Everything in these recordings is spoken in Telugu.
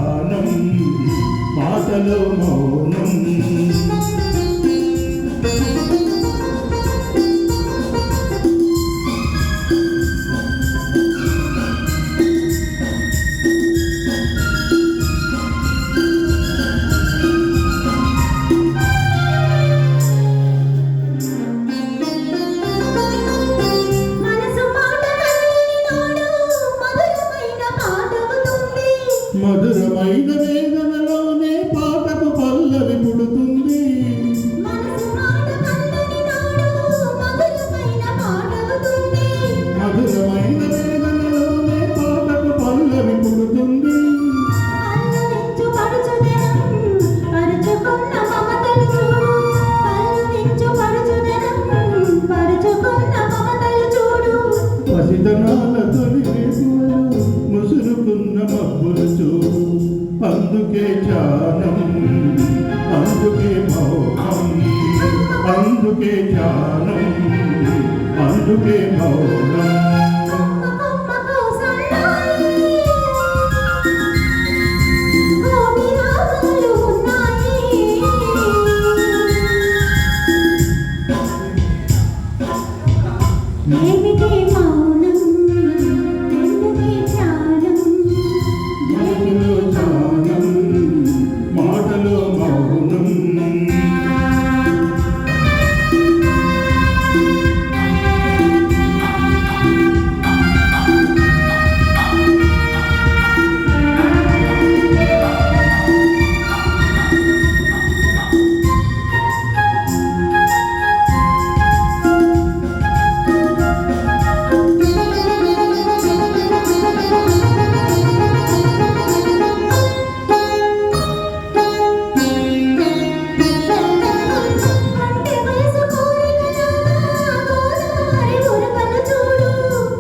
ధ్యానం మాటలో మౌనం మధురమైన వేదనలోనే పాటకు పల్లవి పుడుతుంది మధురమైన వేదనలోనే పాటకు పల్లవి పుడుతుంది పసితనాల తొలి వేసులు ముసురుకున్న మబ్బులు చూడు అందుకే ధ్యానం అందుకే మౌనం అందుకే ధ్యానం అందుకే మౌనం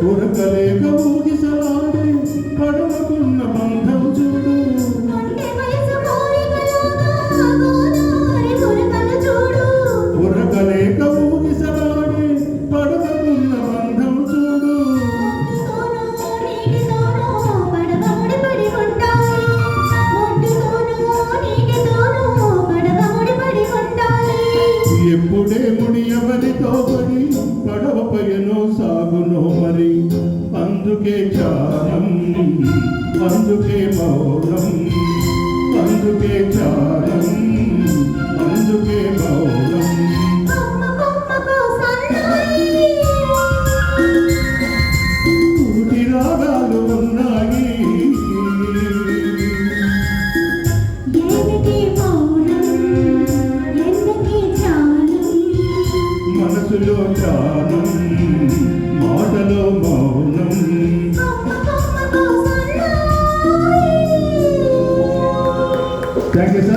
ఉరకలేక ఊగిసలాడే పడవకున్న బంధం చూడు ఉరకలేక ఊగిసలాడే పడవకున్న బంధం చూడు ఎప్పుడే ముడి ఎవరితో పడి పడవ పయనో సాగునో మరి అందుకే ధ్యానం అందుకే మౌనం అందుకే ధ్యానం అందుకే మౌనం కూటి రాగాలు ఉన్నాయి మనసులో ధ్యానం మాటలో మౌనం థ్యాంక్ యూ సార్.